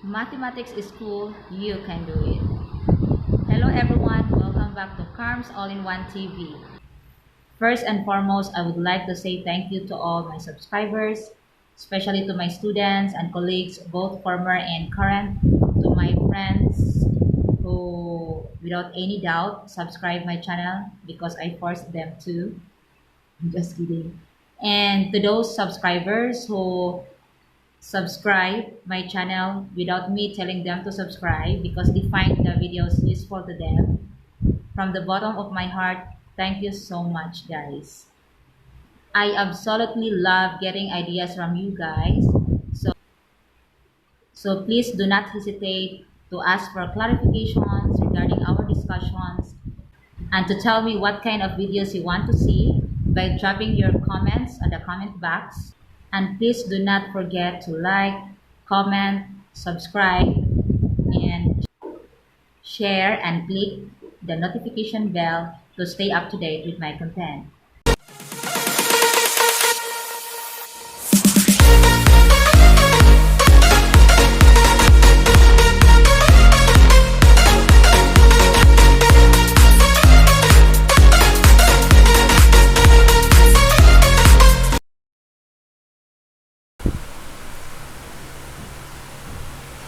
Mathematics is cool, you can do it. Hello everyone, welcome back to Carm's All-in-One TV. First and foremost, I would like to say thank you to all my subscribers, especially to my students and colleagues, both former and current, to my friends who, without any doubt, subscribe my channel because I forced them to. I'm just kidding. And to those subscribers who subscribe my channel without me telling them to subscribe because they find the videos useful to them. From the bottom of my heart, thank you so much, guys. I absolutely love getting ideas from you guys. So please do not hesitate to ask for clarifications regarding our discussions and to tell me what kind of videos you want to see by dropping your comments on the comment box. And please do not forget to like, comment, subscribe, and share and click the notification bell to stay up to date with my content.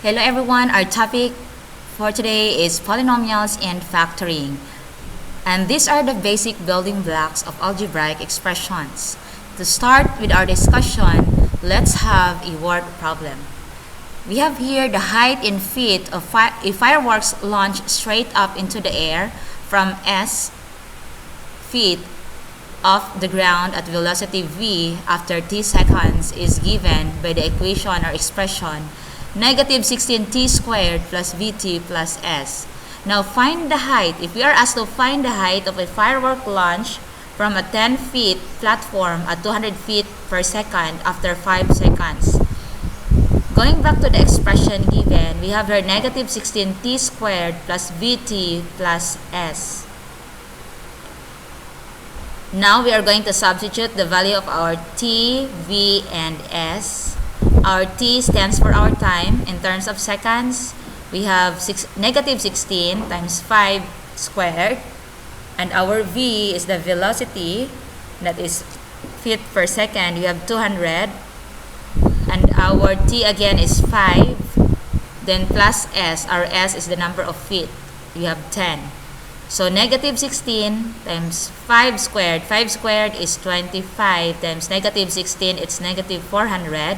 Hello everyone, our topic for today is polynomials and factoring. And these are the basic building blocks of algebraic expressions. To start with our discussion, let's have a word problem. We have here the height in feet of a fireworks launched straight up into the air from s feet off the ground at velocity v after t seconds is given by the equation or expression negative 16t squared plus vt plus s. Now find the height. If we are asked to find the height of a firework launch from a 10 feet platform at 200 feet per second after 5 seconds. Going back to the expression given, we have here negative 16t squared plus vt plus s. Now we are going to substitute the value of our t, v, and s. Our t stands for our time in terms of seconds. We have negative 16 times 5 squared. And our v is the velocity, that is feet per second. We have 200. And our t again is 5. Then plus s. Our s is the number of feet. We have 10. So negative 16 times 5 squared. 5 squared is 25 times negative 16. It's negative 400.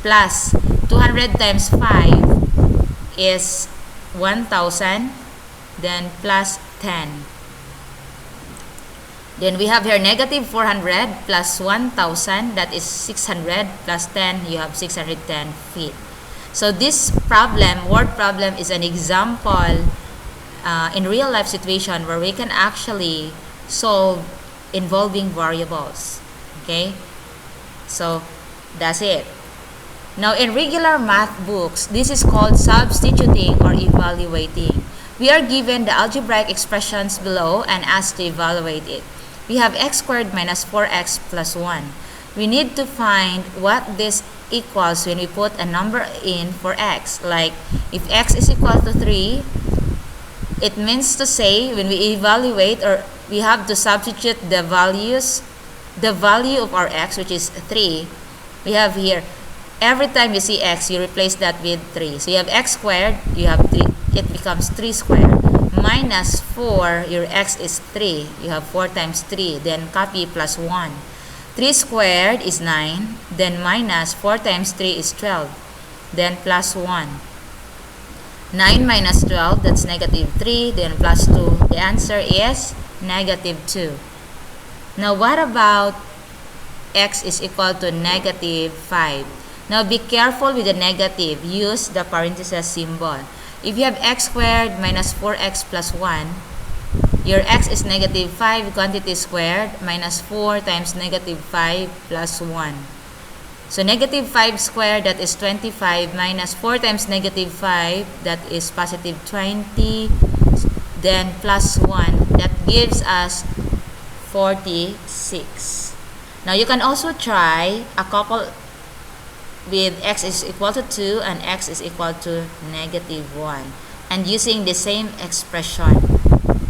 Plus 200 times 5 is 1000, then plus 10. Then we have here negative 400 plus 1000, that is 600, plus 10, you have 610 feet. So this problem, word problem, is an example in real life situation where we can actually solve involving variables. Okay, so that's it. Now, in regular math books, this is called substituting or evaluating. We are given the algebraic expressions below and asked to evaluate it. We have x squared minus 4x plus 1. We need to find what this equals when we put a number in for x. Like, if x is equal to 3, it means to say when we evaluate, or we have to substitute the value of our x, which is 3. We have here, every time you see x, you replace that with 3. So you have x squared, you have 3, it becomes 3 squared. Minus 4, your x is 3. You have 4 times 3, then copy plus 1. 3 squared is 9, then minus 4 times 3 is 12, then plus 1. 9 minus 12, that's negative 3, then plus 2. The answer is negative 2. Now what about x is equal to negative 5? Now be careful with the negative. Use the parenthesis symbol. If you have x squared minus 4x plus 1, your x is negative 5 quantity squared minus 4 times negative 5 plus 1. So negative 5 squared, that is 25, minus 4 times negative 5, that is positive 20, then plus 1, that gives us 46. Now you can also try a couple with x is equal to 2 and x is equal to -1, and using the same expression.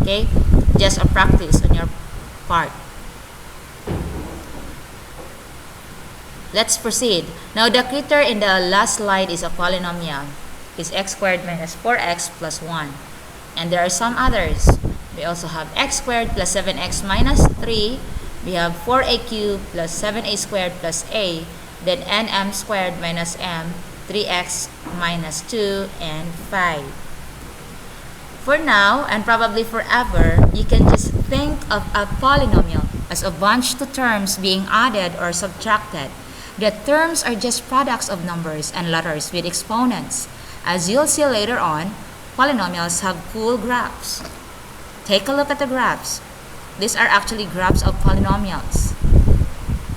Okay, just a practice on your part. Let's proceed. Now the critter in the last slide is a polynomial. It's x squared minus 4x plus 1. And there are some others. We also have x squared plus 7x minus 3. We have 4a cubed plus 7a squared plus a. Then nm squared minus m, 3x minus 2, and 5. For now, and probably forever, you can just think of a polynomial as a bunch of terms being added or subtracted. The terms are just products of numbers and letters with exponents. As you'll see later on, polynomials have cool graphs. Take a look at the graphs. These are actually graphs of polynomials.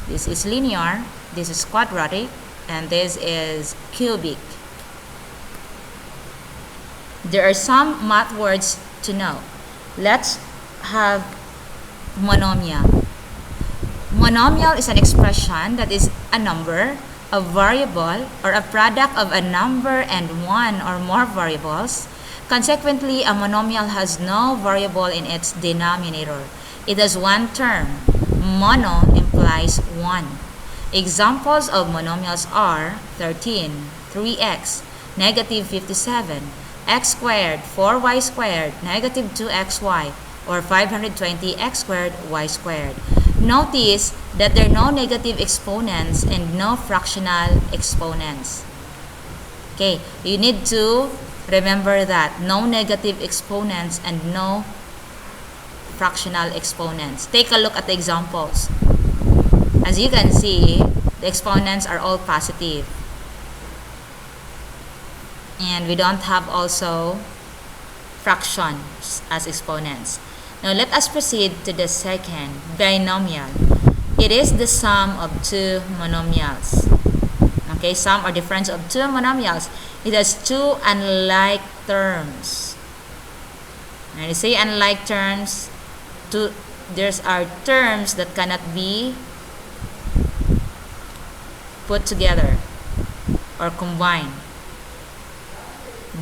This is linear, this is quadratic, and this is cubic. There are some math words to know. Let's have monomial. Monomial is an expression that is a number, a variable, or a product of a number and one or more variables. Consequently, a monomial has no variable in its denominator. It has one term. Mono implies one. Examples of monomials are 13, 3x, negative 57, x squared, 4y squared, negative 2xy, or 520x squared, y squared. Notice that there are no negative exponents and no fractional exponents. Okay, you need to remember that. No negative exponents and no fractional exponents. Take a look at the examples. As you can see, the exponents are all positive. And we don't have also fractions as exponents. Now let us proceed to the second, binomial. It is the sum of two monomials. Okay, sum or difference of two monomials. It has two unlike terms. And you say unlike terms, there are terms that cannot be put together or combined.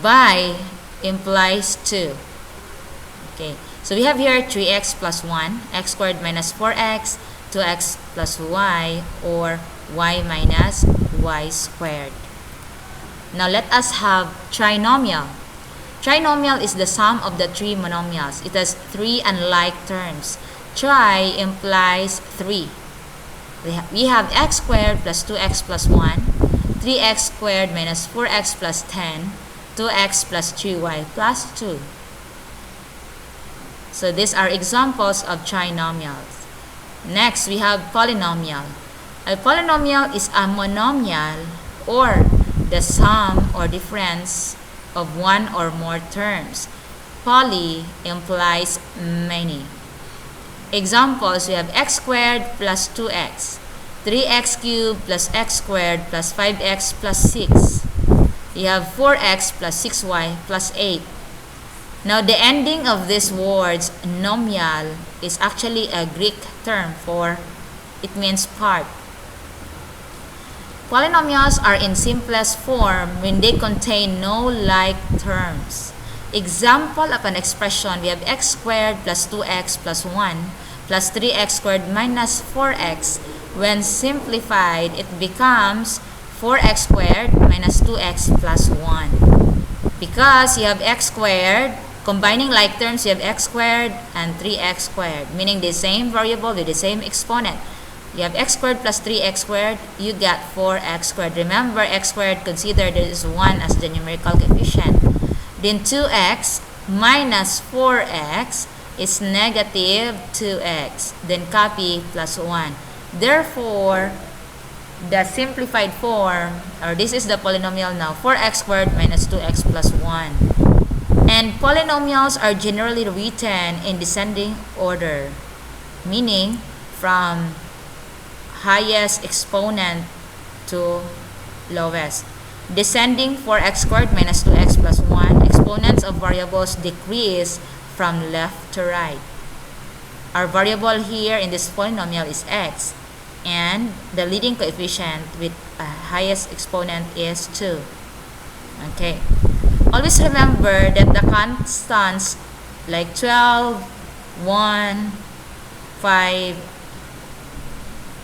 Bi implies 2. Okay, so we have here 3x plus 1, x squared minus 4x, 2x plus y, or y minus y squared. Now let us have trinomial. Trinomial is the sum of the three monomials. It has three unlike terms. Tri implies 3. We have x squared plus 2x plus 1, 3x squared minus 4x plus 10, 2x plus 3y plus 2. So these are examples of trinomials. Next, we have polynomial. A polynomial is a monomial or the sum or difference of one or more terms. Poly implies many. Examples, we have x squared plus 2x, 3x cubed plus x squared plus 5x plus 6. We have 4x plus 6y plus 8. Now the ending of these words, nomial, is actually a Greek term for, it means part. Polynomials are in simplest form when they contain no like terms. Example of an expression, we have x squared plus 2x plus 1 plus 3x squared minus 4x. When simplified, it becomes 4x squared minus 2x plus 1. Because you have x squared, combining like terms, you have x squared and 3x squared, meaning the same variable with the same exponent. You have x squared plus 3x squared, you get 4x squared. Remember, x squared, consider this 1 as the numerical coefficient. Then 2x minus 4x is negative 2x. Then copy plus 1. Therefore, the simplified form, or this is the polynomial now, 4x squared minus 2x plus 1. And polynomials are generally written in descending order, meaning from highest exponent to lowest. Descending 4x squared minus 2x plus 1, exponents of variables decrease from left to right. Our variable here in this polynomial is x. and the leading coefficient with highest exponent is 2. Okay. Always remember that the constants like 12, 1, 5,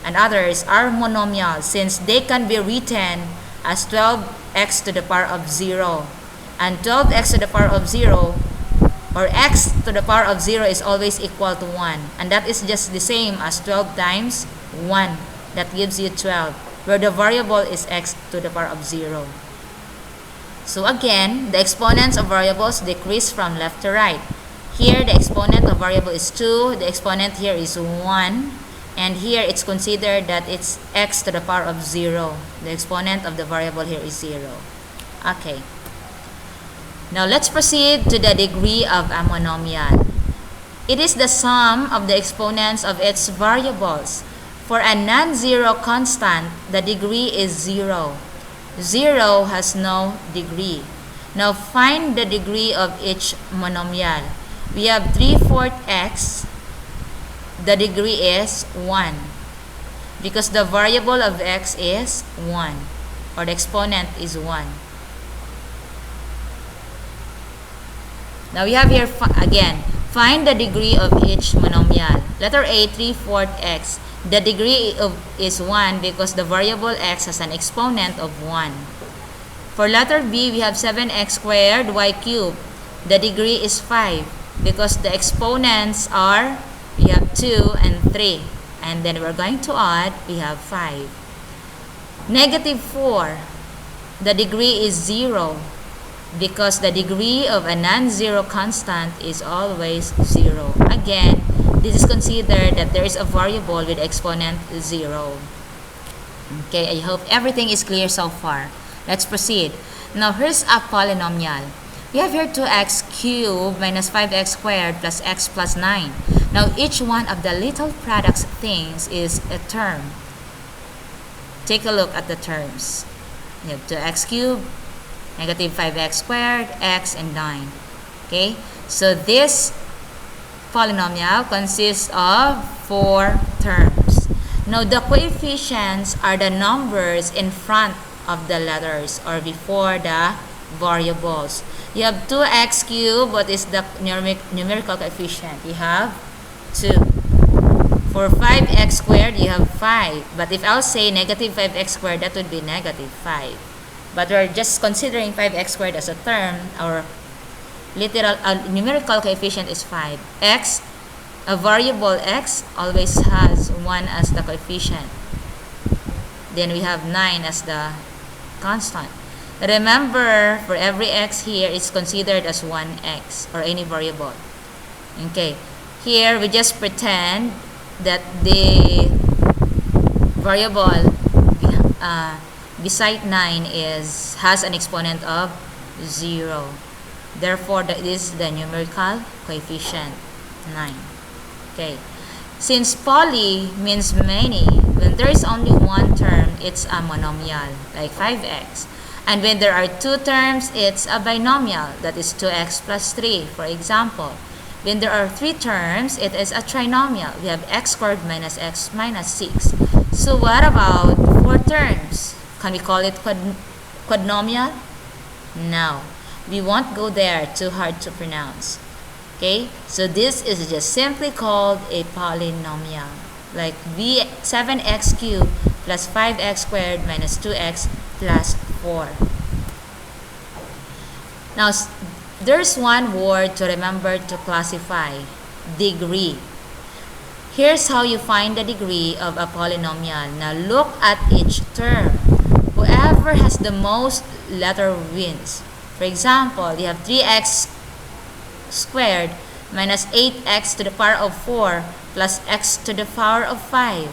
and others are monomial since they can be written as 12x to the power of 0. And 12x to the power of 0 or x to the power of 0 is always equal to 1. And that is just the same as 12 times 1. That gives you 12, where the variable is x to the power of 0. So again, the exponents of variables decrease from left to right. Here, the exponent of variable is 2. The exponent here is 1. And here, it's considered that it's x to the power of 0. The exponent of the variable here is 0. Okay. Now, let's proceed to the degree of a monomial. It is the sum of the exponents of its variables. For a non-zero constant, the degree is 0. 0 has no degree. Now, find the degree of each monomial. We have 3/4 x. The degree is 1 because the variable of x is 1 or the exponent is 1. Now we have here again, find the degree of each monomial. Letter A, 3/4 x. The degree is 1 because the variable x has an exponent of 1. For letter B, we have 7x squared y cubed. The degree is 5 because the exponents are, we have 2 and 3. And then we're going to add, we have 5. -4. The degree is 0 because the degree of a non-zero constant is always 0. Again, this is considered that there is a variable with exponent 0. Okay, I hope everything is clear so far. Let's proceed. Now, here's a polynomial. We have here 2x cubed minus 5x squared plus x plus 9. Now, each one of the little products things is a term. Take a look at the terms. You have 2x cubed, negative 5x squared, x, and 9. Okay, so this polynomial consists of 4 terms. Now, the coefficients are the numbers in front of the letters or before the variables. You have 2x cubed. What is the numerical coefficient? You have 2. For 5x squared, you have 5. But if I'll say negative 5x squared, that would be negative 5. But we're just considering 5x squared as a term. Our literal numerical coefficient is 5. X, a variable x, always has 1 as the coefficient. Then we have 9 as the constant. Remember, for every x here, it's considered as 1x or any variable. Okay. Here, we just pretend that the variable beside 9 has an exponent of 0. Therefore, that is the numerical coefficient 9. Okay. Since poly means many, when there is only one term, it's a monomial, like 5x. And when there are 2 terms, it's a binomial, that is 2x plus 3, for example. When there are 3 terms, it is a trinomial. We have x squared minus x minus 6. So what about 4 terms? Can we call it quadnomial? No. We won't go there, too hard to pronounce. Okay, so this is just simply called a polynomial, like 7x cubed plus 5x squared minus 2x plus 4. Now, there's one word to remember to classify: degree. Here's how you find the degree of a polynomial. Now, look at each term. Whoever has the most letter wins. For example, you have 3x squared minus 8x to the power of 4 plus x to the power of 5.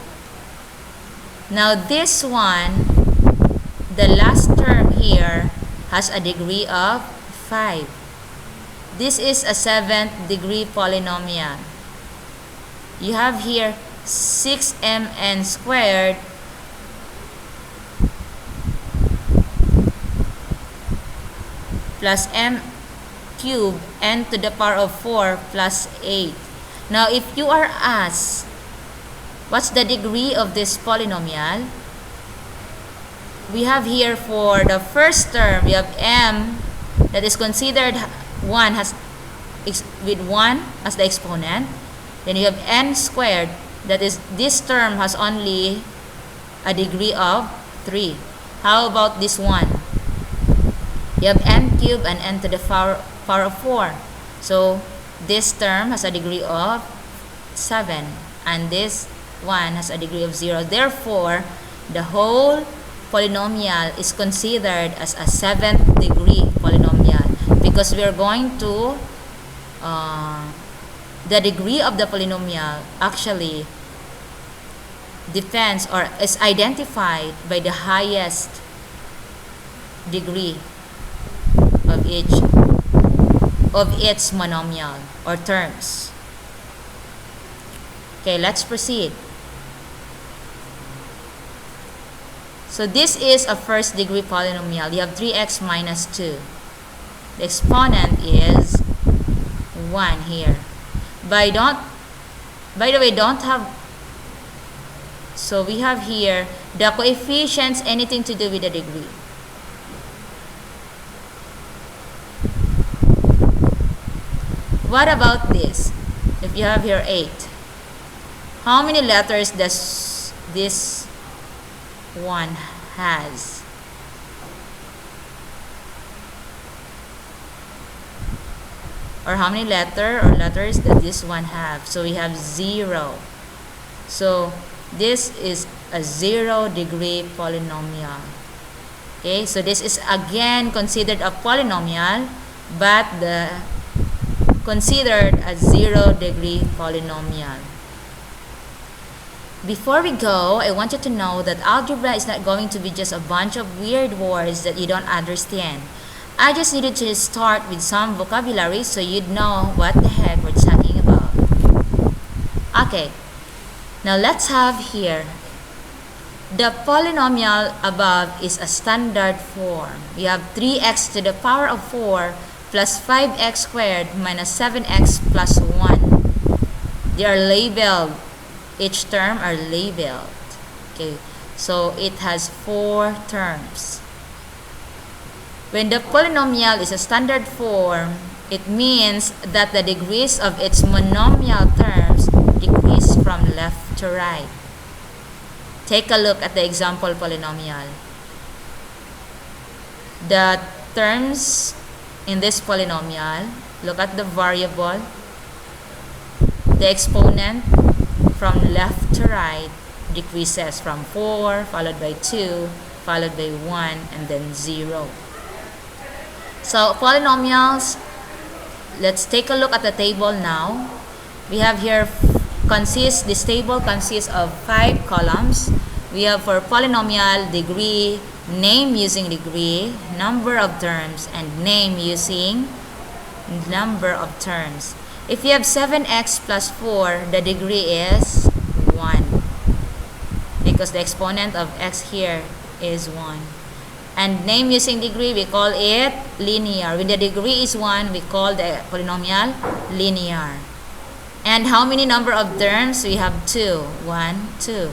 Now this one, the last term here, has a degree of 5. This is a 7th degree polynomial. You have here 6mn squared plus m cubed n to the power of 4 plus 8. Now, if you are asked What's the degree of this polynomial? We have here for the first term, we have m that is considered 1 has with 1 as the exponent. Then you have n squared, that is, this term has only a degree of 3. How about this one? You have n cubed and n to the power of 4. So this term has a degree of 7 and this one has a degree of 0. Therefore, the whole polynomial is considered as a 7th degree polynomial because we are going to the degree of the polynomial actually depends or is identified by the highest degree of its monomial or terms. Okay, let's proceed. So this is a first degree polynomial. You have 3x minus 2. The exponent is 1 here. By the way, don't have, so we have here the coefficients anything to do with the degree. What about this? If you have here 8, how many letters does this one has? Or how many letters that this one have? So we have 0. So this is a 0 degree polynomial. Okay, so this is again considered a polynomial, but considered a 0 degree polynomial. Before we go, I want you to know that algebra is not going to be just a bunch of weird words that you don't understand. I just needed to start with some vocabulary so you'd know what the heck we're talking about. Okay, now let's have here the polynomial above is a standard form. We have 3x to the power of 4 plus 5x squared minus 7x plus 1. They are labeled. Each term are labeled. Okay, so it has 4 terms. When the polynomial is a standard form, it means that the degrees of its monomial terms decrease from left to right. Take a look at the example polynomial. The terms in this polynomial, look at the variable, the exponent from left to right decreases from 4, followed by 2, followed by 1, and then 0. So polynomials, let's take a look at the table now. We have here this table consists of 5 columns. We have for polynomial degree, name using degree, number of terms, and name using number of terms. If you have 7x plus 4, the degree is 1 because the exponent of x here is 1. And name using degree, we call it linear. When the degree is 1, we call the polynomial linear. And how many number of terms? We have 2. 1, 2.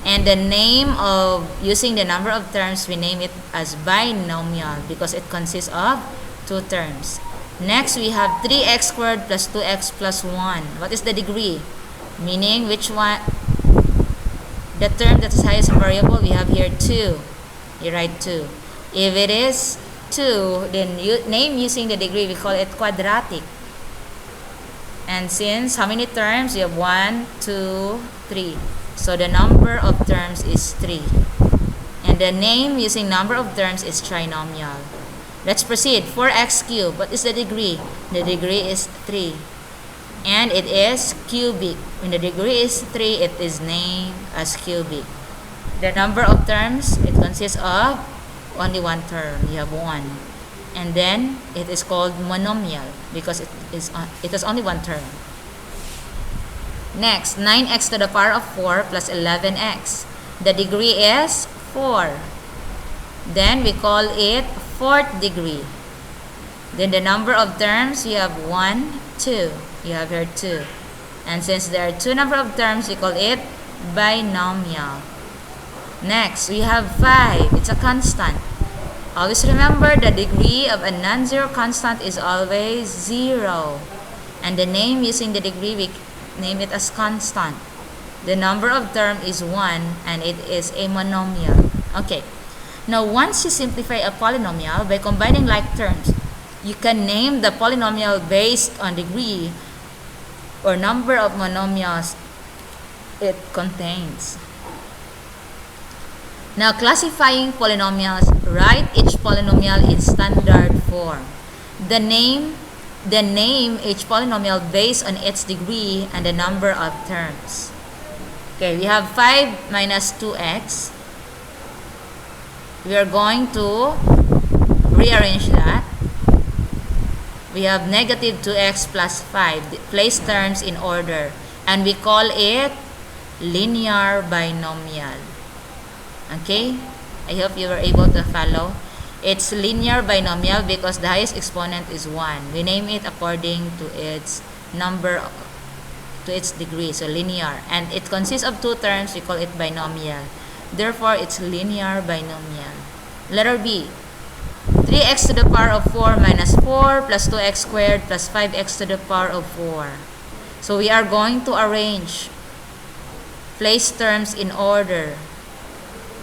And the name of using the number of terms, we name it as binomial because it consists of 2 terms. Next, we have 3x squared plus 2x plus 1. What is the degree? Meaning which one? The term that is highest variable, we have here 2. You write 2. If it is 2, then name using the degree, we call it quadratic. And since how many terms? You have 1, 2, 3. So the number of terms is 3. And the name using number of terms is trinomial. Let's proceed. 4x cubed. What is the degree? The degree is 3. And it is cubic. When the degree is 3, it is named as cubic. The number of terms, it consists of only 1 term. You have 1. And then it is called monomial because it has only 1 term. Next, 9x to the power of 4 plus 11x. The degree is 4. Then we call it 4th degree. Then the number of terms, you have 1, 2. You have here 2. And since there are 2 number of terms, we call it binomial. Next, we have 5. It's a constant. Always remember the degree of a non-zero constant is always 0. And the name using the degree, we name it as constant. The number of terms is 1 and it is a monomial. Okay. Now, once you simplify a polynomial by combining like terms, you can name the polynomial based on degree or number of monomials it contains. Now, classifying polynomials, write each polynomial in standard form. The name each polynomial based on its degree and the number of terms. Okay, we have 5 minus 2x. We are going to rearrange that. We have negative 2x plus 5. Place terms in order. And we call it linear binomial. Okay? I hope you were able to follow. It's linear binomial because the highest exponent is 1. We name it according to its number, to its degree. So linear. And it consists of 2 terms. We call it binomial. Therefore, it's linear binomial. Letter B. 3x to the power of 4 minus 4 plus 2x squared plus 5x to the power of 4. So we are going to arrange, place terms in order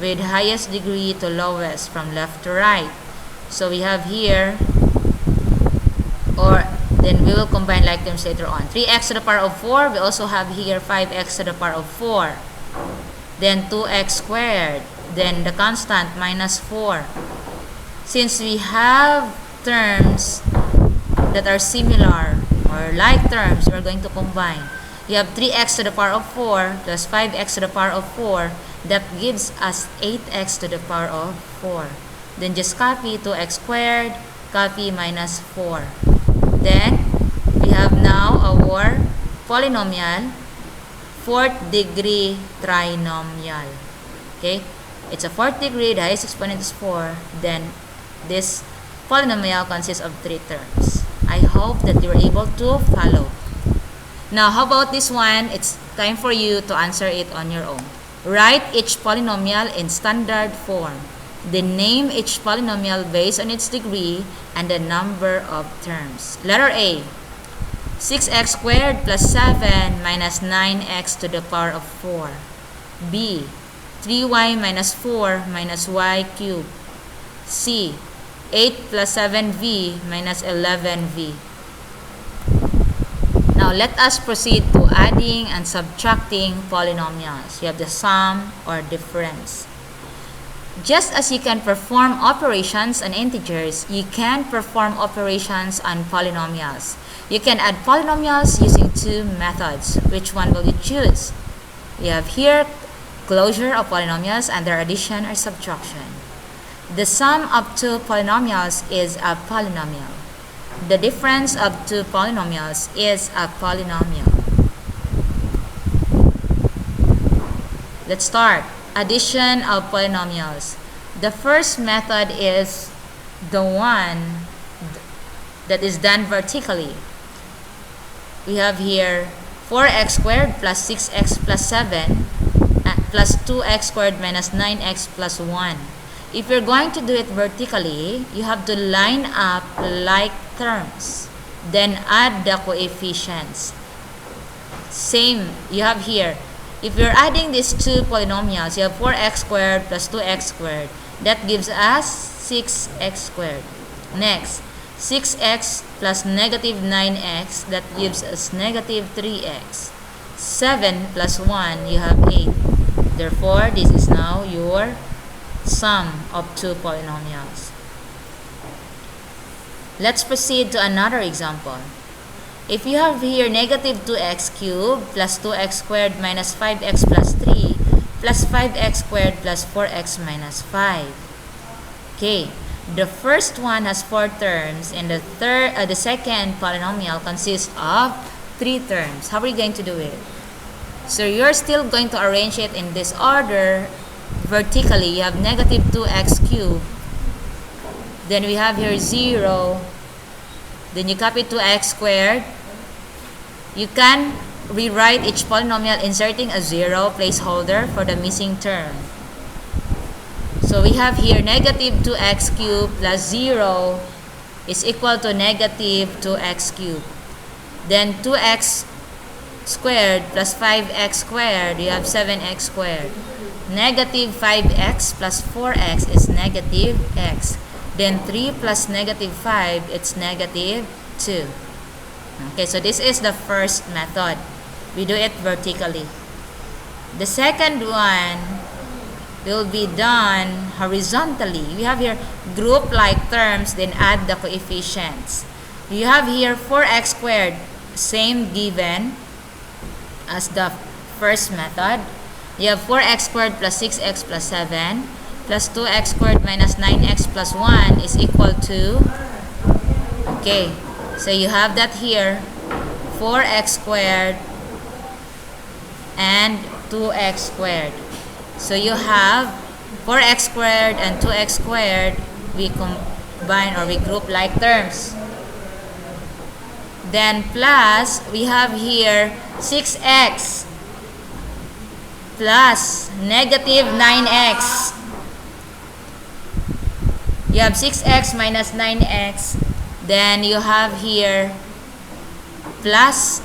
with highest degree to lowest from left to right. So we have here, or then we will combine like terms later on. 3x to the power of 4, we also have here 5x to the power of 4. Then 2x squared, then the constant minus 4. Since we have terms that are similar or like terms, we're going to combine. You have 3x to the power of 4 plus 5x to the power of 4. That gives us 8x to the power of 4. Then just copy 2x squared, copy minus 4. Then we have now our polynomial, 4th degree trinomial. Okay? It's a 4th degree, the highest exponent is 4. Then this polynomial consists of 3 terms. I hope that you were able to follow. Now, how about this one? It's time for you to answer it on your own. Write each polynomial in standard form. Then name each polynomial based on its degree and the number of terms. Letter A. 6x squared plus 7 minus 9x to the power of 4. B. 3y minus 4 minus y cubed. C. 8 plus 7v minus 11v. Now, let us proceed to adding and subtracting polynomials. You have the sum or difference. Just as you can perform operations on integers, you can perform operations on polynomials. You can add polynomials using 2 methods. Which one will you choose? We have here closure of polynomials and their addition or subtraction. The sum of 2 polynomials is a polynomial. The difference of 2 polynomials is a polynomial. Let's start. Addition of polynomials. The first method is the one that is done vertically. We have here 4x squared plus 6x plus 7 plus 2x squared minus 9x plus 1. If you're going to do it vertically, you have to line up like terms, then add the coefficients. Same you have here. If you're adding these 2 polynomials, you have 4x squared plus 2x squared. That gives us 6x squared. Next, 6x plus negative 9x, that gives us negative 3x. 7 plus 1, you have 8. Therefore, this is now your sum of 2 polynomials. Let's proceed to another example. If you have here negative 2x cubed plus 2x squared minus 5x plus 3 plus 5x squared plus 4x minus 5. Okay, the first one has 4 terms and the second polynomial consists of 3 terms. How are we going to do it? So you're still going to arrange it in this order. Vertically, you have negative 2x cubed. Then we have here 0. Then you copy 2x squared. You can rewrite each polynomial inserting a 0 placeholder for the missing term. So we have here negative 2x cubed plus 0 is equal to negative 2x cubed. Then 2x squared plus 5x squared, you have 7x squared. Negative 5x plus 4x is negative x. Then 3 plus negative 5, it's negative 2. Okay, so this is the first method. We do it vertically. The second one will be done horizontally. We have here group like terms, then add the coefficients. You have here 4x squared, same given as the first method. You have 4x squared plus 6x plus 7 plus 2x squared minus 9x plus 1 is equal to, okay, so you have that here, 4x squared and 2x squared. So you have 4x squared and 2x squared, we combine or we group like terms. Then plus, we have here 6x plus negative 9x. You have 6x minus 9x. Then you have here plus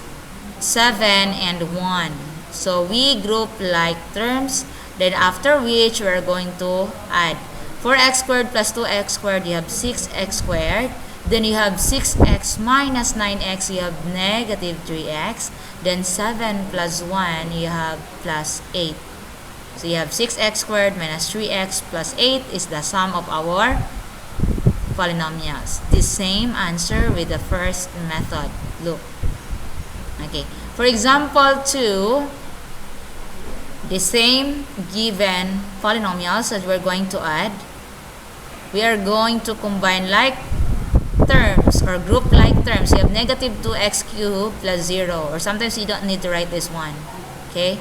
7 and 1. So we group like terms. Then after which we are going to add 4x squared plus 2x squared, you have 6x squared. Then you have 6x minus 9x, you have negative 3x. Then 7 plus 1, you have plus 8. So you have 6x squared minus 3x plus 8 is the sum of our polynomials. The same answer with the first method. Look. Okay. For example 2, the same given polynomials that we're going to add, we are going to combine like terms or group like terms. You have negative 2x cubed plus 0, or sometimes you don't need to write this one. Okay?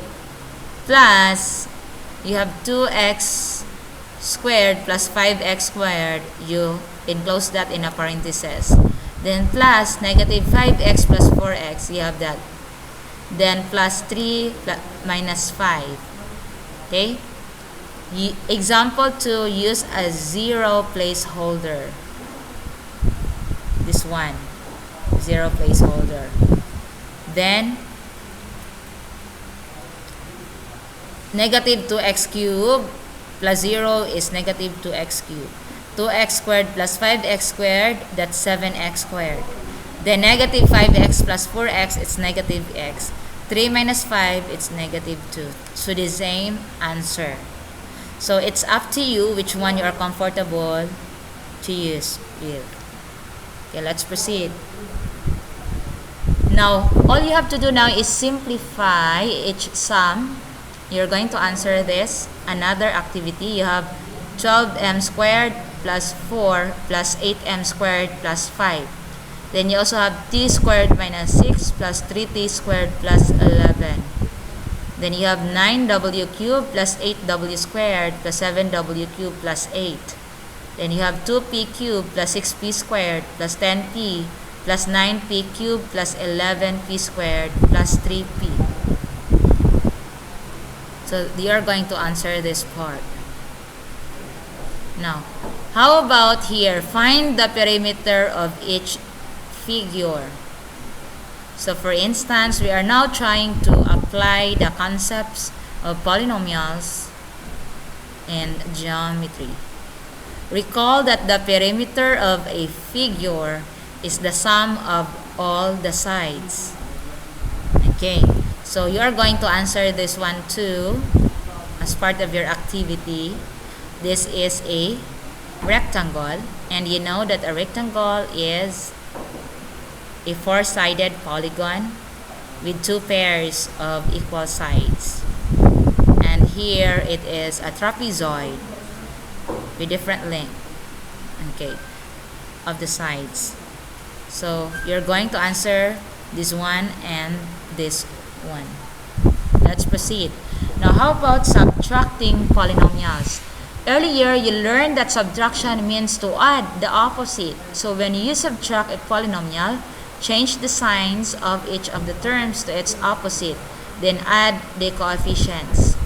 Plus, you have 2x squared plus 5x squared. You enclose that in a parenthesis. Then plus negative 5x plus 4x. You have that. Then plus 3 minus 5. Okay? Example 2, use a 0 placeholder. This one, 0 placeholder. Then negative 2x cubed plus 0 is negative 2x cubed. 2x squared plus 5x squared, that's 7x squared. Then negative 5x plus 4x, it's negative x. 3 minus 5, it's negative 2. So the same answer. So it's up to you which one you are comfortable to use with. Okay, let's proceed. Now, all you have to do now is simplify each sum. You're going to answer this. Another activity, you have 12m squared plus 4 plus 8m squared plus 5. Then you also have t squared minus 6 plus 3t squared plus 11. Then you have 9w cubed plus 8w squared plus 7w cubed plus 8. Then you have 2p cubed plus 6p squared plus 10p plus 9p cubed plus 11p squared plus 3p. So you are going to answer this part. Now, how about here? Find the perimeter of each figure. So for instance, we are now trying to apply the concepts of polynomials in geometry. Recall that the perimeter of a figure is the sum of all the sides. Okay, so you are going to answer this one too as part of your activity. This is a rectangle, and you know that a rectangle is a four-sided polygon with two pairs of equal sides. And here it is a trapezoid with different length, okay, of the sides. So you're going to answer this one and this one. Let's proceed. Now, how about subtracting polynomials? Earlier, you learned that subtraction means to add the opposite. So when you subtract a polynomial, change the signs of each of the terms to its opposite, then add the coefficients.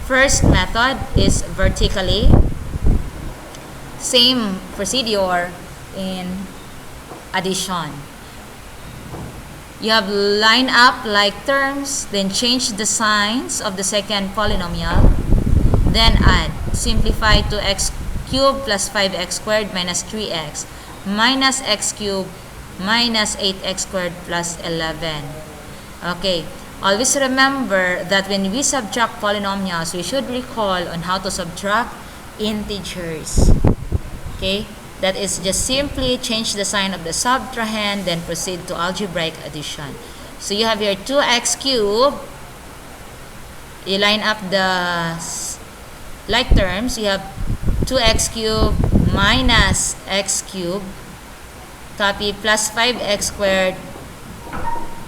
First method is vertically. Same procedure in addition. You have line up like terms, then change the signs of the second polynomial, then add. Simplify 2x cubed plus 5x squared minus 3x minus x cubed minus 8x squared plus 11. Okay, always remember that when we subtract polynomials, we should recall on how to subtract integers. Okay, that is just simply change the sign of the subtrahend, then proceed to algebraic addition. So you have here 2x cubed. You line up the like terms. You have 2x cubed minus x cubed. Copy plus 5x squared.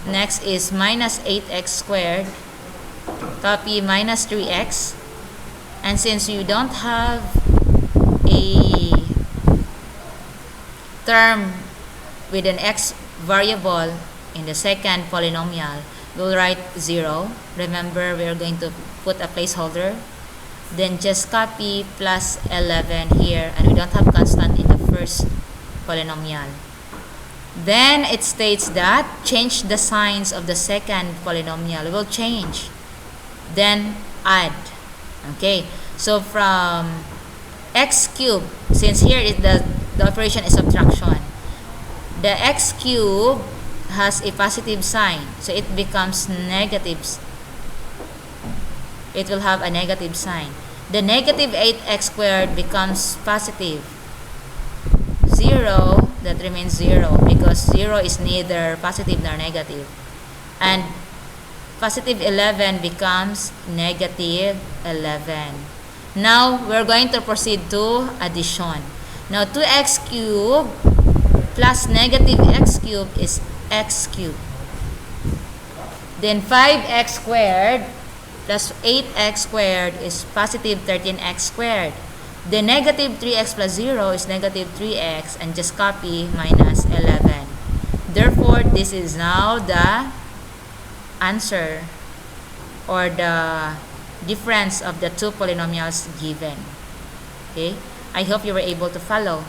Next is minus 8x squared. Copy minus 3x. And since you don't have a term with an x variable in the second polynomial, we'll write 0. Remember, we're going to put a placeholder. Then just copy plus 11 here, and we don't have constant in the first polynomial. Then it states that change the signs of the second polynomial. We'll change. Then add. Okay, so from x cubed, since here is the operation is subtraction, the x cubed has a positive sign, so it becomes negatives. It will have a negative sign. The negative 8x squared becomes positive. 0, that remains 0 because 0 is neither positive nor negative. And positive 11 becomes negative 11. Now, we're going to proceed to addition. Now, 2x cubed plus negative x cubed is x cubed. Then 5x squared plus 8x squared is positive 13x squared. The negative 3x plus 0 is negative 3x, and just copy minus 11. Therefore, this is now the answer or the difference of the two polynomials given. Okay, I hope you were able to follow.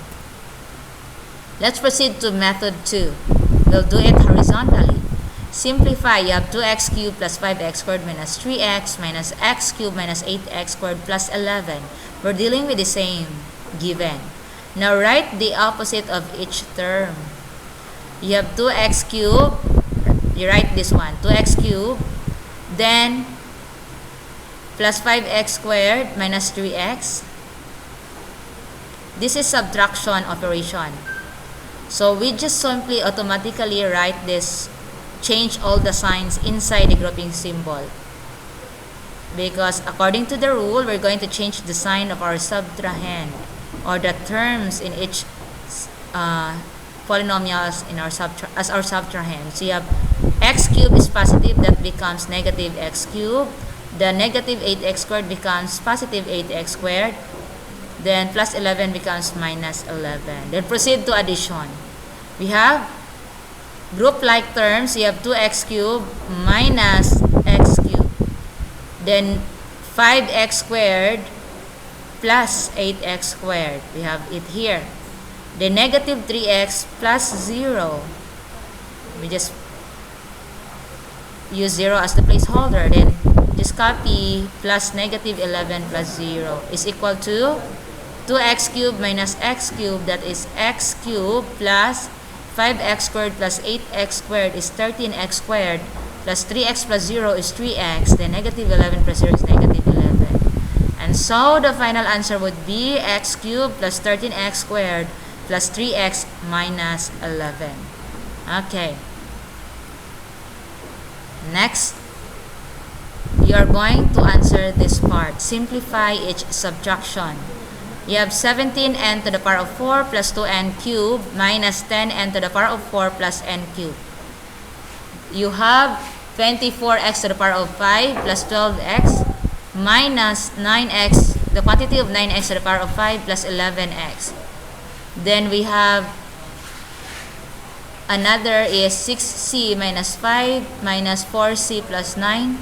Let's proceed to method 2. We'll do it horizontally. Simplify. You have 2x cubed plus 5x squared minus 3x minus x cubed minus 8x squared plus 11. We're dealing with the same given. Now write the opposite of each term. You have 2x cubed. You write this one, 2x cubed, then plus 5x squared minus 3x. This is subtraction operation. So we just simply automatically write this, change all the signs inside the grouping symbol. Because according to the rule, we're going to change the sign of our subtrahend or the terms in each polynomials in our as our subtrahend. So you have x cubed is positive, that becomes negative x cubed. The negative 8x squared becomes positive 8x squared. Then plus 11 becomes minus 11. Then proceed to addition. We have group like terms. You have 2x cubed minus x cubed. Then 5x squared plus 8x squared. We have it here. The negative 3x plus 0. We just use 0 as the placeholder. Then just copy plus negative 11 plus 0 is equal to 2x cubed minus x cubed, that is x cubed plus 5x squared plus 8x squared is 13x squared plus 3x plus 0 is 3x. Then negative 11 plus 0 is negative 11. And so the final answer would be x cubed plus 13x squared plus 3x minus 11. Okay. Next, you are going to answer this part. Simplify each subtraction. You have 17n to the power of 4 plus 2n cubed minus 10n to the power of 4 plus n cubed. You have 24x to the power of 5 plus 12x minus 9x, the quantity of 9x to the power of 5 plus 11x. Then we have Another is 6c minus 5 minus 4c plus 9.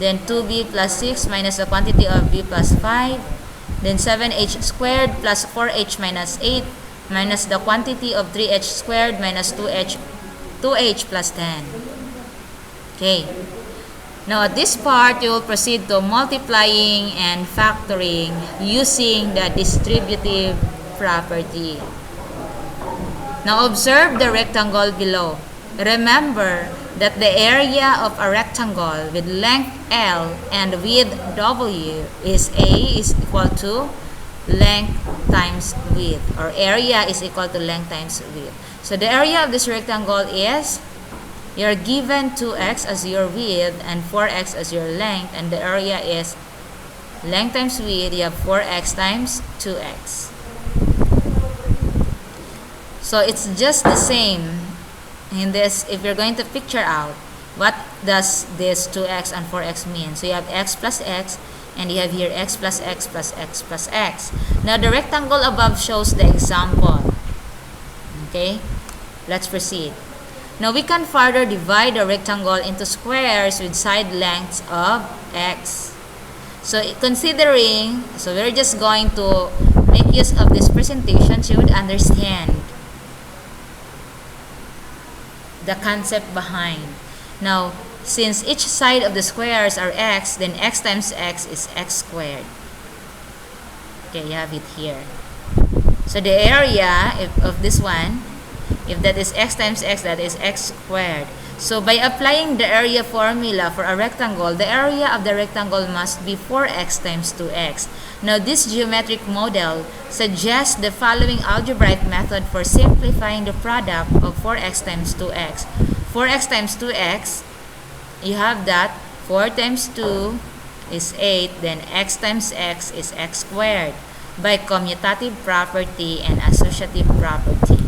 Then 2b plus 6 minus the quantity of b plus 5. Then 7h squared plus 4h minus 8 minus the quantity of 3h squared minus 2h plus 10. Okay. Now at this part, you will proceed to multiplying and factoring using the distributive property. Now observe the rectangle below. Remember that the area of a rectangle with length L and width W is A is equal to length times width, or area is equal to length times width. So the area of this rectangle is, you're given 2x as your width and 4x as your length, and the area is length times width. You have 4x times 2x. So it's just the same in this. If you're going to picture out, what does this 2x and 4x mean? So you have x plus x, and you have here x plus x plus x plus x. Now the rectangle above shows the example. Okay, let's proceed. Now we can further divide the rectangle into squares with side lengths of x. So considering, so we're just going to make use of this presentation so you would understand the concept behind. Now, since each side of the squares are x, then x times x is x squared. Okay, you have it here. So the area of this one, if that is x times x, that is x squared. So by applying the area formula for a rectangle, the area of the rectangle must be 4x times 2x. Now this geometric model suggests the following algebraic method for simplifying the product of 4x times 2x. 4x times 2x, you have that 4 times 2 is 8, then x times x is x squared by commutative property and associative property.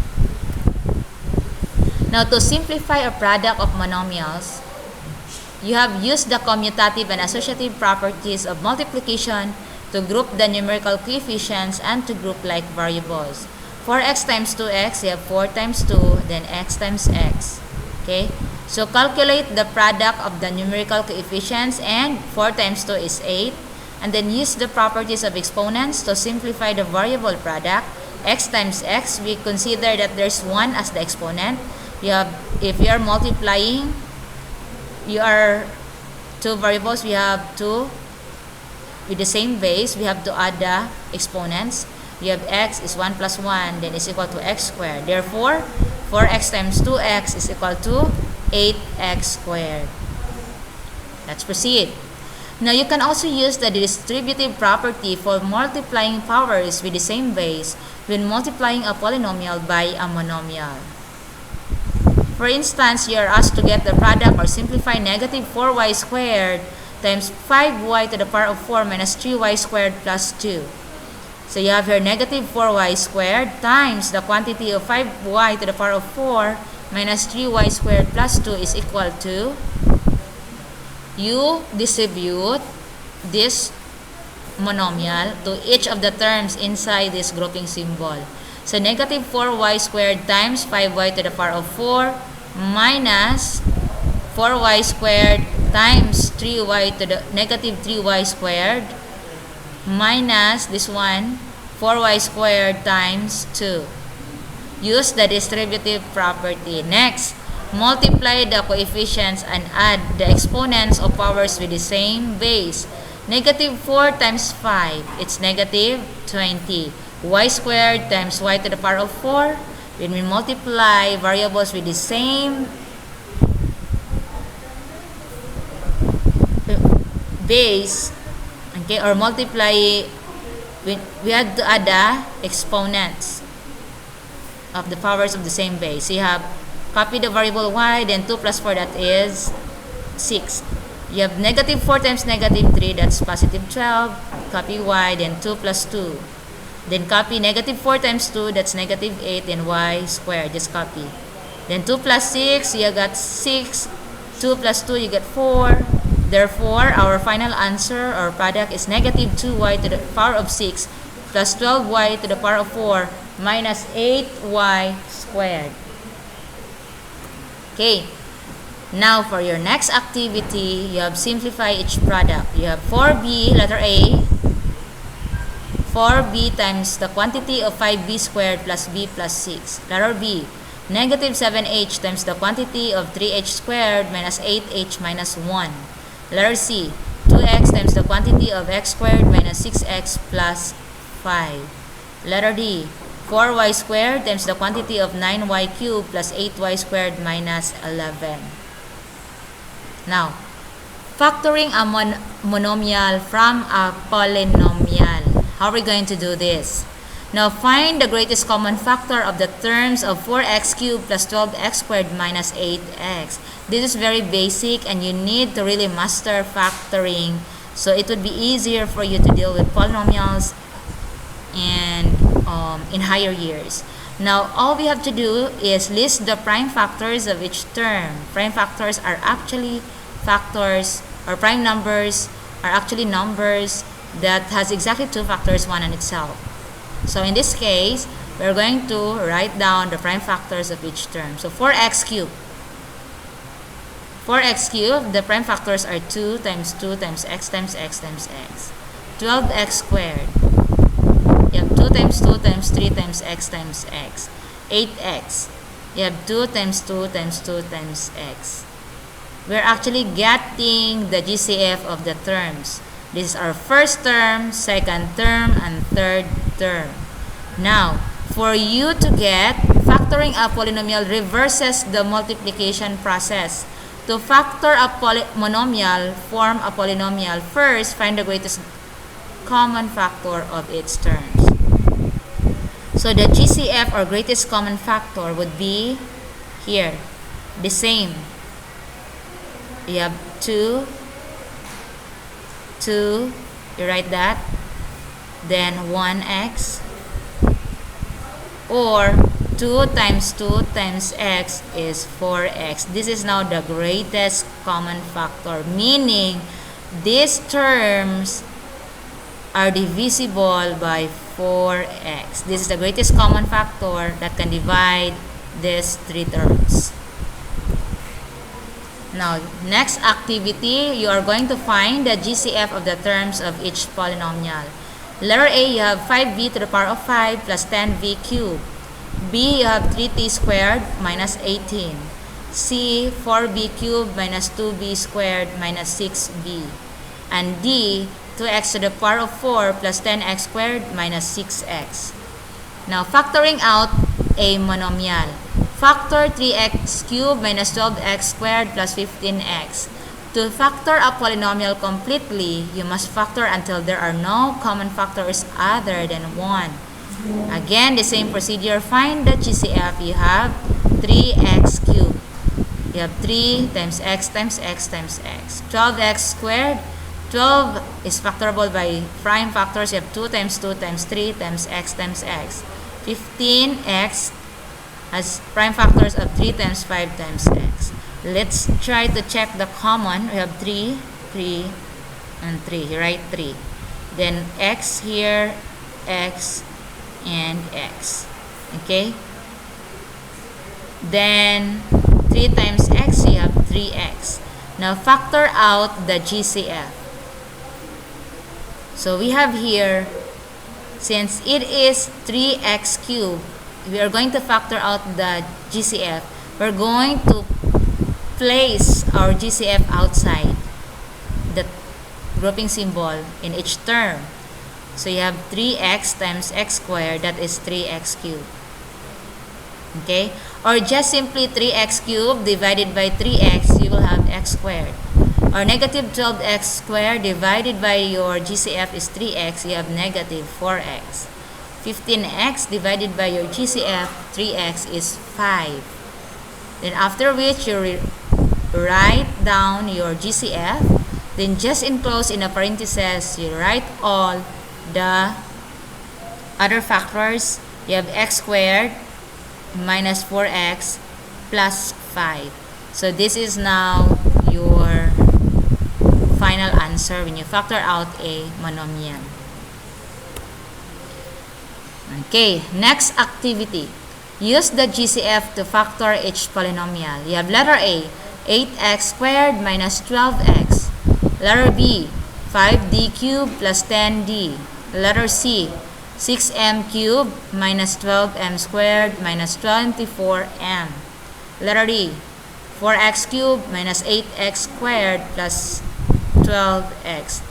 Now, to simplify a product of monomials, you have used the commutative and associative properties of multiplication to group the numerical coefficients and to group like variables. 4x times 2x, you have 4 times 2, then x times x. Okay? So, calculate the product of the numerical coefficients, and 4 times 2 is 8. And then use the properties of exponents to simplify the variable product. X times x, we consider that there's 1 as the exponent. You have, if you are multiplying, you are two variables, we have two with the same base, we have to add the exponents. You have x is 1 plus 1, then is equal to x squared. Therefore, 4x times 2x is equal to 8x squared. Let's proceed. Now, you can also use the distributive property for multiplying powers with the same base when multiplying a polynomial by a monomial. For instance, you are asked to get the product or simplify negative 4y squared times 5y to the power of 4 minus 3y squared plus 2. So you have here negative 4y squared times the quantity of 5y to the power of 4 minus 3y squared plus 2 is equal to, you distribute this monomial to each of the terms inside this grouping symbol. So negative 4y squared times 5y to the power of 4 minus 4y squared times 3y to the negative 3y squared minus this one 4y squared times 2. Use the distributive property. Next, multiply the coefficients and add the exponents of powers with the same base. Negative 4 times 5, it's negative 20. Y squared times y to the power of 4. When we multiply variables with the same base, okay, or multiply, we had to add the exponents of the powers of the same base. So you have, copy the variable y, then 2 plus 4, that is 6. You have negative 4 times negative 3, that's positive 12. Copy y, then 2 plus 2. Then copy negative 4 times 2, that's negative 8, then y squared, just copy. Then 2 plus 6, you got 6. 2 plus 2, you get 4. Therefore, our final answer or product is negative 2y to the power of 6 plus 12y to the power of 4 minus 8y squared. Okay. Now, for your next activity, you have simplify each product. You have 4b, letter A, 4b times the quantity of 5b squared plus b plus 6. Letter B, negative 7h times the quantity of 3h squared minus 8h minus 1. Letter C, 2x times the quantity of x squared minus 6x plus 5. Letter D, 4y squared times the quantity of 9y cubed plus 8y squared minus 11. Now, factoring a monomial from a polynomial. How are we going to do this? Now, find the greatest common factor of the terms of 4x cubed plus 12x squared minus 8x. This is very basic and you need to really master factoring so it would be easier for you to deal with polynomials and in higher years. Now, all we have to do is list the prime factors of each term. Prime factors are actually factors, or prime numbers are actually numbers that has exactly two factors, one on itself. So in this case, we're going to write down the prime factors of each term. So 4x cubed. 4x cubed, the prime factors are 2 times 2 times x times x times x. 12x squared. You have 2 times 2 times 3 times x times x. 8x. You have 2 times 2 times 2 times x. We're actually getting the GCF of the terms. This is our first term, second term, and third term. Now, for you to get, factoring a polynomial reverses the multiplication process. To factor a monomial, form a polynomial, first find the greatest common factor of its terms. So the GCF, or greatest common factor, would be here, the same. You have 2, you write that, then 1x, or 2 times 2 times x is 4x. This is now the greatest common factor, meaning these terms are divisible by 4x. This is the greatest common factor that can divide these three terms. Now, next activity, you are going to find the GCF of the terms of each polynomial. Letter A, you have 5b to the power of 5 plus 10v cubed. B, you have 3t squared minus 18. C, 4b cubed minus 2b squared minus 6b. And D, 2x to the power of 4 plus 10x squared minus 6x. Now, factoring out a monomial. Factor 3x cubed minus 12x squared plus 15x. To factor a polynomial completely, you must factor until there are no common factors other than 1. Again, the same procedure. Find the GCF. You have 3x cubed. You have 3 times x times x times x. 12x squared. 12 is factorable by prime factors. You have 2 times 2 times 3 times x times x. 15x has prime factors of 3 times 5 times x. Let's try to check the common. We have 3, 3, and 3. You write 3. Then x here, x, and x. Okay? Then 3 times x, you have 3x. Now factor out the GCF. So we have here, since it is 3x cubed, we are going to factor out the GCF. We're going to place our GCF outside the grouping symbol in each term. So you have 3x times x squared, that is 3x cubed. Okay? Or just simply 3x cubed divided by 3x, you will have x squared. Or negative 12x squared divided by your GCF is 3x, you have negative 4x. 15x divided by your GCF, 3x is 5. Then after which you write down your GCF, then just enclose in a parenthesis, you write all the other factors. You have x squared minus 4x plus 5. So this is now your final answer when you factor out a monomial. Okay, next activity. Use the GCF to factor each polynomial. You have letter A, 8x squared minus 12x. Letter B, 5d cubed plus 10d. Letter C, 6m cubed minus 12m squared minus 24m. Letter D, 4x cubed minus 8x squared plus 12x.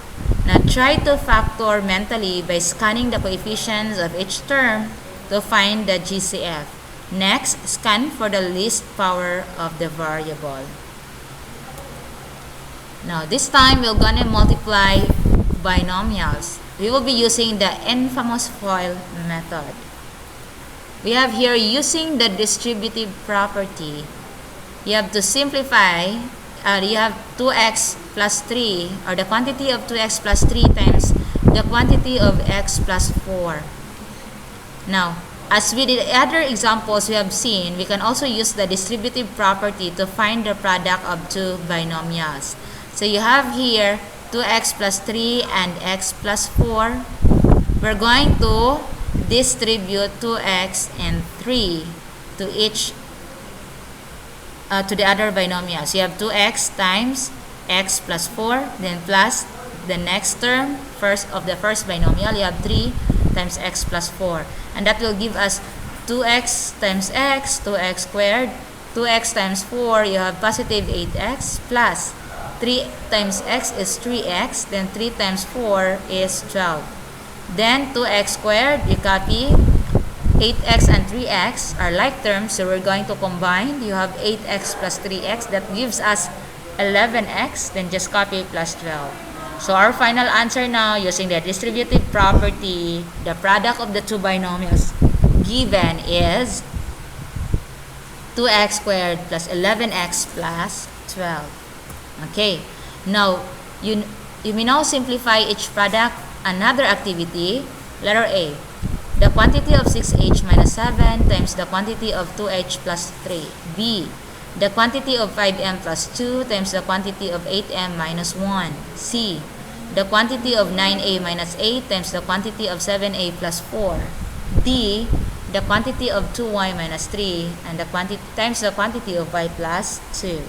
Now try to factor mentally by scanning the coefficients of each term to find the GCF. Next, scan for the least power of the variable. Now this time we're gonna multiply binomials. We will be using the infamous FOIL method. We have here using the distributive property. You have to simplify. You have 2x plus 3, or the quantity of 2x plus 3 times the quantity of x plus 4. Now, as with the other examples we have seen, we can also use the distributive property to find the product of two binomials. So you have here 2x plus 3 and x plus 4. We're going to distribute 2x and 3 to each to the other binomials. You have 2x times x plus 4, then plus the next term of the first binomial. You have 3 times x plus 4, and that will give us 2x times x, 2x squared. 2x times 4, you have positive 8x, plus 3 times x is 3x, then 3 times 4 is 12. Then 2x squared, you copy. 8x and 3x are like terms, so we're going to combine. You have 8x plus 3x, that gives us 11x, then just copy plus 12. So our final answer now, using the distributive property, the product of the two binomials given is 2x squared plus 11x plus 12. Okay, now you may now simplify each product. Another activity, letter A, the quantity of 6h minus 7 times the quantity of 2h plus 3. B, the quantity of 5m plus 2 times the quantity of 8m minus 1. C, the quantity of 9a minus 8 times the quantity of 7a plus 4. D, the quantity of 2y minus 3 and the quantity times the quantity of y plus 2.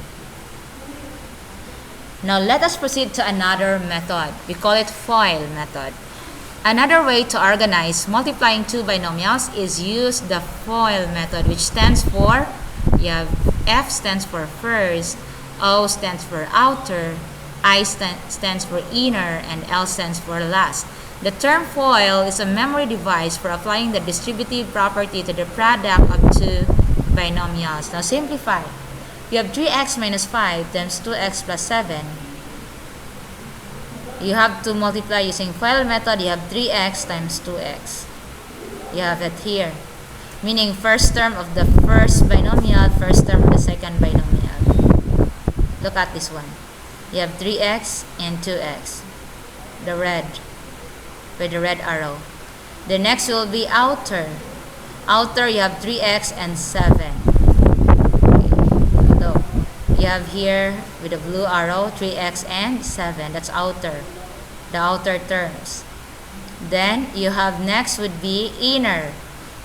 Now let us proceed to another method. We call it FOIL method. Another way to organize multiplying two binomials is use the FOIL method, which stands for, you have F stands for first, O stands for outer, I stands for inner, and L stands for last. The term FOIL is a memory device for applying the distributive property to the product of two binomials. Now simplify. You have 3x minus 5 times 2x plus 7. You have to multiply using FOIL method. You have 3x times 2x. You have it here. Meaning first term of the first binomial, first term of the second binomial. Look at this one. You have 3x and 2x. The red. With the red arrow. The next will be outer. Outer, you have 3x and 7. You have here with the blue arrow 3x and 7. That's outer, the outer terms. Then you have next would be inner,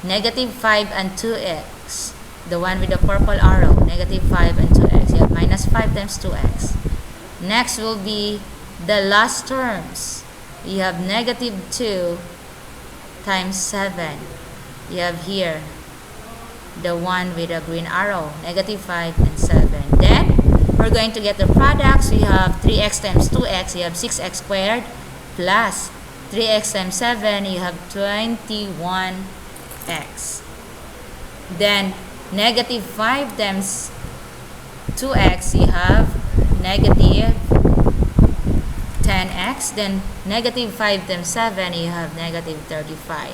negative 5 and 2x. The one with the purple arrow, negative 5 and 2x. You have minus 5 times 2x. Next will be the last terms. You have negative 2 times 7. You have here the one with a green arrow, negative 5 and 7. Then we're going to get the product. So you have 3x times 2x, you have 6x squared, plus 3x times 7, you have 21x. Then negative 5 times 2x, you have negative 10x. Then negative 5 times 7, you have negative 35.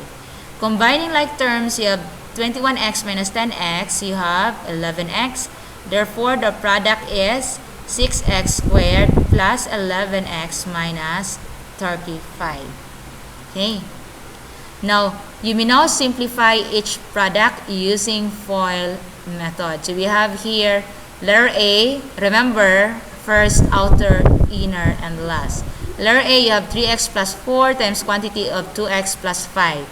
Combining like terms, you have 21x minus 10x, you have 11x. Therefore, the product is 6x squared plus 11x minus 35. Okay. Now, you may now simplify each product using FOIL method. So we have here letter A. Remember, first, outer, inner, and last. Letter A, you have 3x plus 4 times quantity of 2x plus 5.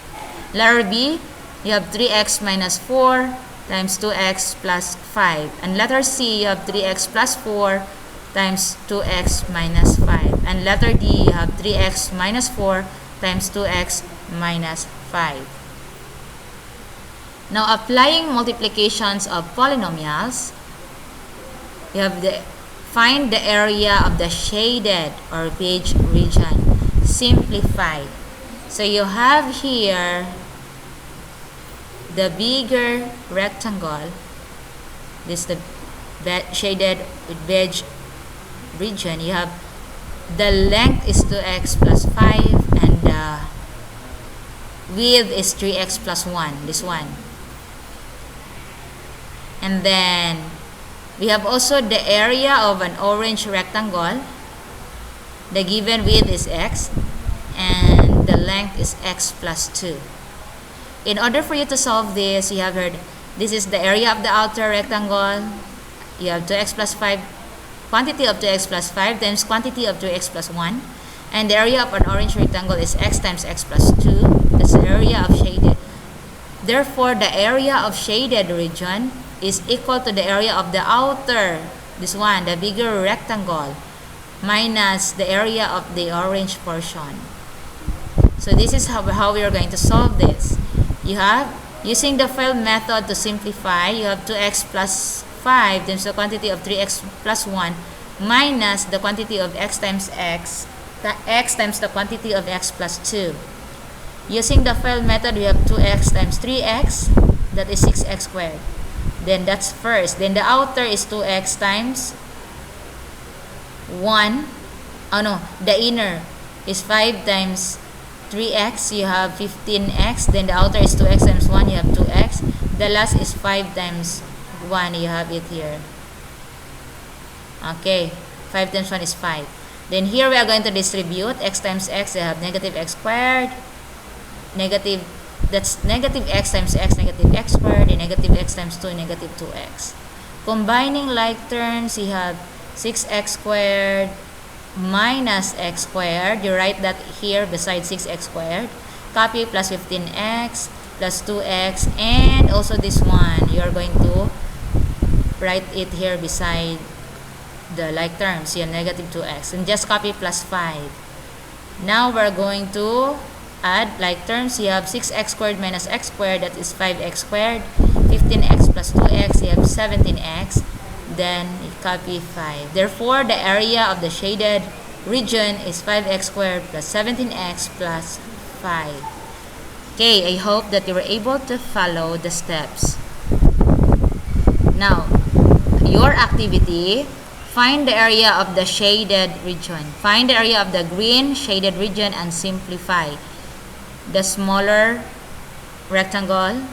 Letter B, you have 3x minus 4 times 2x plus 5. And letter C, you have 3x plus 4 times 2x minus 5. And letter D, you have 3x minus 4 times 2x minus 5. Now, applying multiplications of polynomials, you have find the area of the shaded or beige region. Simplify. So you have here the bigger rectangle. This is the shaded with beige region. You have the length is 2x plus 5 and the width is 3x plus 1. This one. And then we have also the area of an orange rectangle. The given width is x and the length is x plus 2. In order for you to solve this, you have heard this is the area of the outer rectangle. You have 2x plus 5, quantity of 2x plus 5 times quantity of 2x plus 1. And the area of an orange rectangle is x times x plus 2. That's the area of shaded. Therefore, the area of shaded region is equal to the area of the outer, this one, the bigger rectangle, minus the area of the orange portion. So this is how we are going to solve this. You have, using the FOIL method to simplify, you have 2x plus 5 times the quantity of 3x plus 1 minus the quantity of x times x times the quantity of x plus 2. Using the FOIL method, we have 2x times 3x, that is 6x squared. Then that's first. Then the outer is 2x times 1. Oh no, the inner is 5 times 3x. You have 15x. Then the outer is 2x times 1. You have 2x. The last is 5 times 1. You have it here. Okay. 5 times 1 is 5. Then here we are going to distribute x times x. You have negative x squared. Negative, that's negative x times x, negative x squared, and negative x times 2, negative 2x. Combining like terms, you have 6x squared minus x squared. You write that here beside 6x squared. Copy plus 15x plus 2x, and also this one, you are going to write it here beside the like terms. You have negative 2x. And just copy plus 5. Now we're going to add like terms. You have 6x squared minus x squared, that is 5x squared. 15x plus 2x, you have 17x. Then you copy 5. Therefore, the area of the shaded region is 5x squared plus 17x plus 5. Okay, I hope that you were able to follow the steps. Now, your activity, find the area of the shaded region. Find the area of the green shaded region and simplify. The smaller rectangle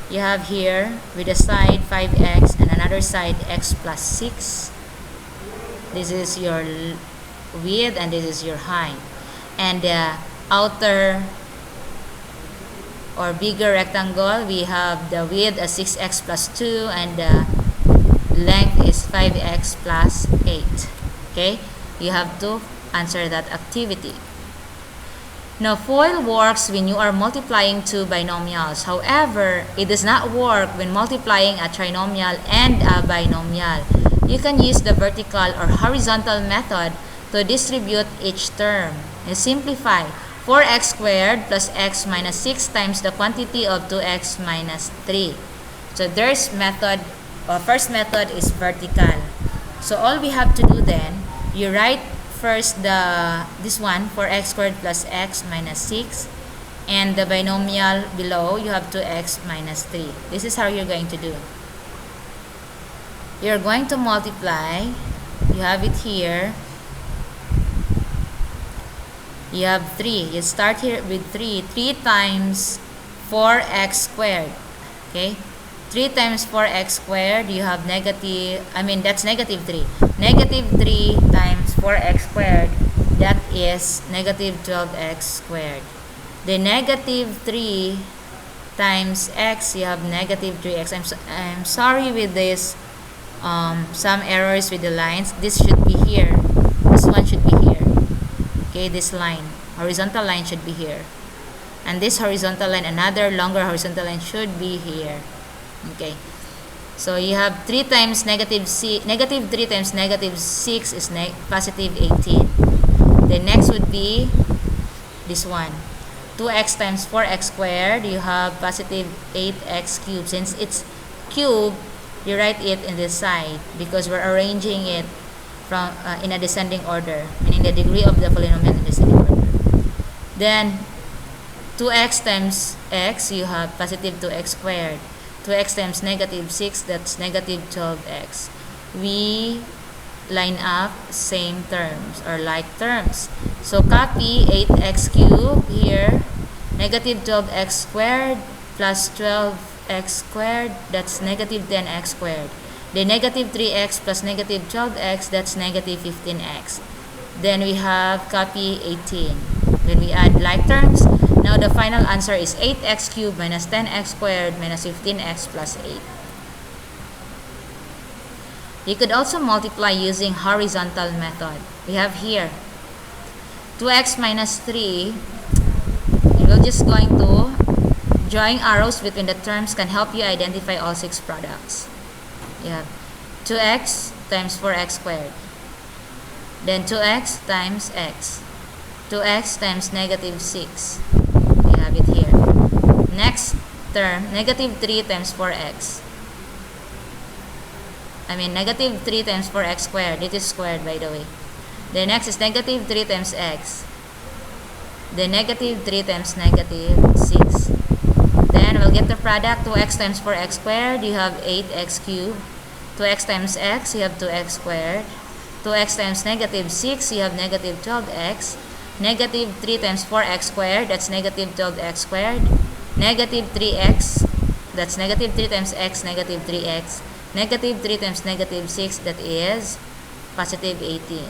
you have here with a side 5x and another side x plus 6. This is your width and this is your height. And the outer or bigger rectangle, we have the width as 6x plus 2 and the length is 5x plus 8. Okay, you have to answer that activity. Now, FOIL works when you are multiplying two binomials. However, it does not work when multiplying a trinomial and a binomial. You can use the vertical or horizontal method to distribute each term. You simplify 4x squared plus x minus 6 times the quantity of 2x minus 3. So there's method, first method is vertical. So all we have to do then, you write first this one, 4x squared plus x minus 6, and the binomial below you have 2x minus 3. This is how you're going to do. You're going to multiply. You have it here. You have 3. You start here with 3. 3 times 4x squared. Okay? 3 times 4x squared, you have negative, that's negative 3. Negative 3 times 4x squared, that is negative 12x squared. The negative 3 times x, you have negative 3x. I'm sorry with this, some errors with the lines. This should be here. This one should be here. Okay, this line, horizontal line should be here. And this horizontal line, another longer horizontal line should be here. Okay. So you have 3 times negative 3 times negative 6 is positive 18. The next would be this one. 2x times 4x squared, you have positive 8x cubed. Since it's cube, you write it in this side because we're arranging it from in a descending order, meaning the degree of the polynomial in descending order. Then 2x times x, you have positive 2x squared. 2x times negative 6, that's negative 12x. We line up same terms or like terms. So copy 8x cubed here, negative 12x squared plus 12x squared, that's negative 10x squared. The negative 3x plus negative 12x, that's negative 15x. Then we have copy 18. When we add like terms, now the final answer is 8x cubed minus 10x squared minus 15x plus 8. You could also multiply using horizontal method. We have here 2x minus 3. We're just going to drawing arrows between the terms can help you identify all 6 products. You have 2x times 4x squared. Then 2x times x. 2x times negative 6. You have it here. Next term, negative 3 times 4x. Negative 3 times 4x squared. It is squared, by the way. The next is negative 3 times x. The negative 3 times negative 6. Then we'll get the product. 2x times 4x squared, you have 8x cubed. 2x times x, you have 2x squared. 2x times negative 6, you have negative 12x. Negative 3 times 4x squared, that's negative 12x squared. Negative 3x, that's negative 3 times x, negative 3x. Negative 3 times negative 6, that is positive 18.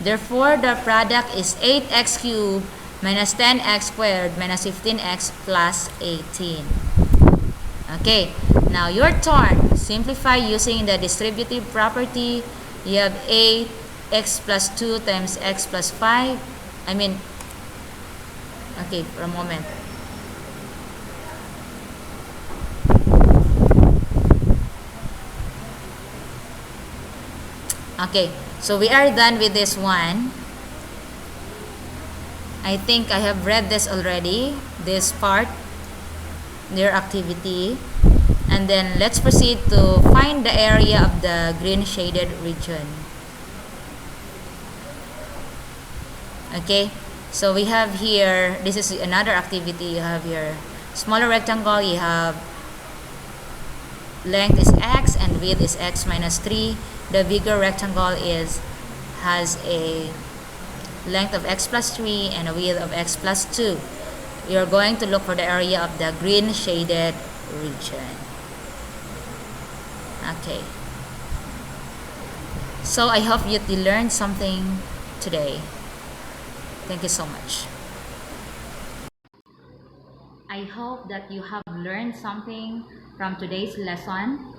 Therefore, the product is 8x cubed minus 10x squared minus 15x plus 18. Okay, now your turn. Simplify using the distributive property. You have 8x plus 2 times x plus 5. Okay, for a moment. Okay, so we are done with this one. I think I have read this already, this part, their activity. And then let's proceed to find the area of the green shaded region. Okay, so we have here, this is another activity. You have here smaller rectangle, you have length is x and width is x minus 3. The bigger rectangle has a length of x plus 3 and a width of x plus 2. You're going to look for the area of the green shaded region. Okay. So I hope you learned something today. Thank you so much. I hope that you have learned something from today's lesson.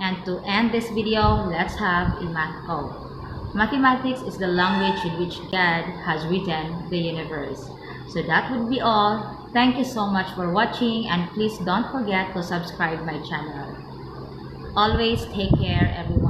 And to end this video, let's have a math code. Mathematics is the language in which God has written the universe. So that would be all. Thank you so much for watching, and please don't forget to subscribe my channel. Always take care, everyone.